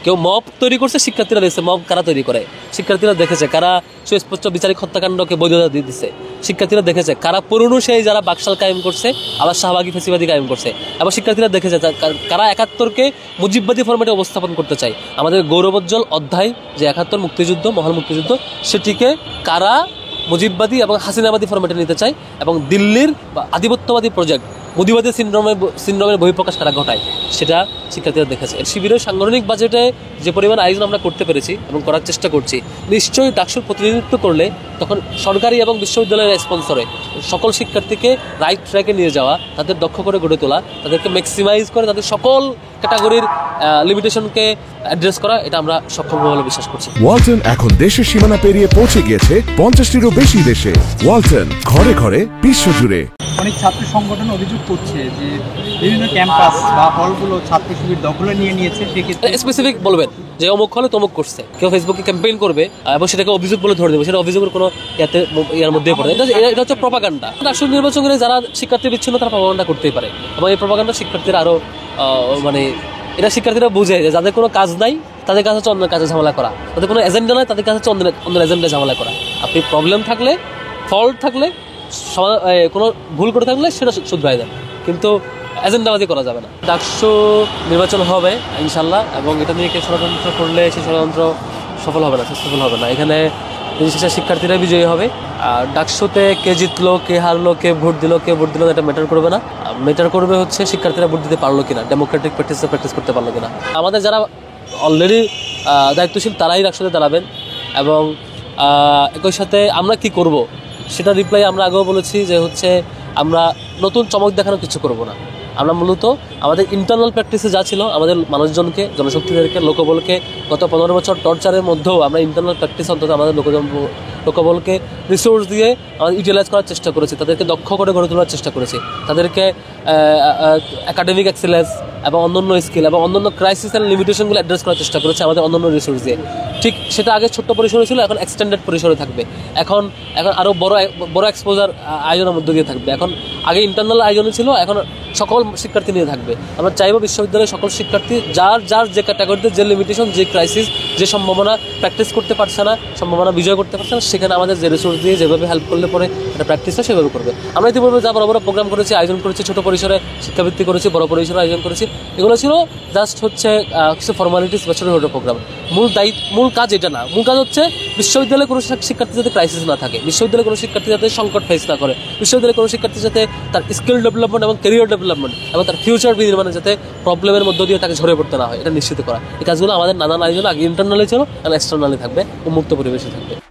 কেউ মব তৈরি করছে, শিক্ষার্থীরা দেখছে মব কারা তৈরি করে, শিক্ষার্থীরা দেখেছে কারা সুস্পষ্ট বিচারিক হত্যাকাণ্ডকে বৈধতা দিয়ে দিচ্ছে, শিক্ষার্থীরা দেখেছে কারা পুরনো সেই যারা বাকশাল কায়েম করছে আবার শাহবাগী ফেসিবাদী কায়েম করছে, এবং শিক্ষার্থীরা দেখেছে কারা ৭১কে মুজিববাদী ফরম্যাটে উপস্থাপন করতে চায়। আমাদের গৌরবোজ্জ্বল অধ্যায় যে ৭১ মুক্তিযুদ্ধ, মহান মুক্তিযুদ্ধ, সেটিকে কারা মুজিববাদী এবং হাসিনাবাদী ফরম্যাটে নিতে চায়, এবং দিল্লির আধিপত্যবাদী প্রজেক্ট মুদিবাদী সিন্ড্রোমের বহিঃপ্রকাশ কারা ঘটায়, সেটা শিক্ষার্থীরা দেখেছে। শিবিরের সাংগঠনিক বাজেটে যে পরিমাণ আয়োজন আমরা করতে পেরেছি এবং করার চেষ্টা করছি, নিশ্চয়ই ডাকসুর প্রতিনিধিত্ব করলে তখন সরকারি এবং বিশ্ববিদ্যালয়ের স্পন্সরে সকল শিক্ষার্থীকে রাইট ট্র্যাকে নিয়ে যাওয়া, তাদের দক্ষ করে গড়ে তোলা, তাদেরকে ম্যাক্সিমাইজ করে তাদের সকল ক্যাটাগরির লিমিটেশনকে অ্যাড্রেস করা, এটা আমরা সক্ষম বলে বিশ্বাস করছি। ওয়ালটন এখন দেশের সীমানা পেরিয়ে পৌঁছে গিয়েছে 50টিরও বেশি দেশে। ওয়ালটন, ঘরে ঘরে বিশ্বজুড়ে। অনেক ছাত্র সংগঠন অভিযোগ করছে যে বিভিন্ন ক্যাম্পাস বা হলগুলো ছাত্র শিবির দখলে নিয়ে নিয়েছে। সেক্ষেত্রে স্পেসিফিক বলবেন যে অমুক হলে তমুক করছে, কেউ ফেসবুকে ক্যাম্পেইন করবে এবং সেটাকে অভিযোগ বলে ধরে দেবে, সেটা অভিযোগের কোনো ইয়ার মধ্যে পড়ে। এটা হচ্ছে প্রপাগান্ডা। আসলে নির্বাচন করে যারা শিক্ষার্থী বিচ্ছিন্ন তারা প্রপাগান্ডা করতেই পারে, এবং এই প্রপাগান্ডা শিক্ষার্থীরা আরো মানে এটা শিক্ষার্থীরা বুঝে যে যাদের কোনো কাজ নাই তাদের কাছে হচ্ছে অন্যের কাছে ঝামেলা করা, তাদের কোনো এজেন্ডা নাই তাদের কাছে হচ্ছে অন্যের এজেন্ডা ঝামেলা করা। আপনি প্রবলেম থাকলে, ফল্ট থাকলে, কোনো ভুল করে থাকলে সেটা শুধরাই দেন, কিন্তু এজেন্ডাবাজি করা যাবে না। ডাকসু নির্বাচন হবে ইনশাল্লাহ, এবং এটা নিয়ে কে ষড়যন্ত্র করলে সেই ষড়যন্ত্র সফল হবে না, সাকসেসফুল হবে না। এখানে দিন শেষে শিক্ষার্থীরা বিজয়ী হবে। আর ডাকসুতে কে জিতলো, কে হারলো, কে ভোট দিল, এটা ম্যাটার করবে না। ম্যাটার করবে হচ্ছে শিক্ষার্থীরা ভোট দিতে পারলো কিনা, ডেমোক্রেটিক প্র্যাকটিস করতে পারলো কিনা। আমাদের যারা অলরেডি দায়িত্বশীল তারাই ডাকসুতে দাঁড়াবেন, এবং একই সাথে আমরা কি করব সেটা রিপ্লাই আমরা আগেও বলেছি যে হচ্ছে আমরা নতুন চমক দেখানো কিছু করব না। আমরা মূলত আমাদের ইন্টারনাল প্র্যাকটিসে যা ছিল, আমাদের মানুষজনকে, জনশক্তিদেরকে, লোকবলকে গত 15 বছর টর্চারের মধ্যেও আমরা ইন্টারনাল প্র্যাকটিস অন্তত আমাদের লোকবলকে রিসোর্স দিয়ে আমাদের ইউটিলাইজ করার চেষ্টা করেছি, তাদেরকে দক্ষ করে গড়ে তোলার চেষ্টা করেছি, তাদেরকে একাডেমিক এক্সেলেন্স এবং অন্যান্য স্কিল এবং অন্যান্য ক্রাইসিস অ্যান্ড লিমিটেশনগুলো অ্যাড্রেস করার চেষ্টা করেছে আমাদের অন্যান্য রিসোর্স দিয়ে। ঠিক সেটা আগে ছোট্ট পরিসরে ছিল, এখন এক্সটেন্ডেড পরিসরে থাকবে, এখন আরও বড় এক্সপোজার আয়োজনের মধ্যে দিয়ে থাকবে। এখন আগে ইন্টারনাল আয়োজনে ছিল, এখন সকল শিক্ষার্থী নিয়ে থাকবে। আমরা চাইবো বিশ্ববিদ্যালয়ের সকল শিক্ষার্থী যার যে ক্যাটাগরিতে যে লিমিটেশন, যে ক্রাইসিস, যে সম্ভাবনা প্র্যাকটিস করতে পারছে না, সম্ভাবনা বিজয় করতে পারছে না, সেখানে আমাদের যে রিসোর্স দিয়ে যেভাবে হেল্প করলে পরে এটা প্র্যাকটিস হয় সেভাবে করবে। আমরা ইতিপূর্বে যা বড় বড় প্রোগ্রাম করেছি, আয়োজন করেছি, ছোটো পরিসরে শিক্ষাবৃত্তি করেছি, বড় পরিসরে আয়োজন করেছি, এগুলো ছিল জাস্ট হচ্ছে কিছু ফর্মালিটিস বা ছোটো ছোটো প্রোগ্রাম। মূল কাজ এটা না। মূল কাজ হচ্ছে বিশ্ববিদ্যালয়ে কোনো শিক্ষার্থী যাতে ক্রাইসিস না থাকে, বিশ্ববিদ্যালয়ে কোনো শিক্ষার্থী যাতে সংকট ফেস না করে, বিশ্ববিদ্যালয়ে কোনো শিক্ষার্থী যাতে তার স্কিল ডেভেলপমেন্ট এবং ক্যারিয়ার ডেভেলপমেন্ট এবং তার ফিউচার বিনির্মাণে যাতে প্রবলেমের মধ্য দিয়ে তাকে ঝরে পড়তে না হয়, এটা নিশ্চিত করা। এই কাজগুলো আমাদের নানান আয়োজন আগে ইন্টারনালি ছিল, আর এক্সটার্নালি থাকবে, উন্মুক্ত পরিবেশে থাকবে।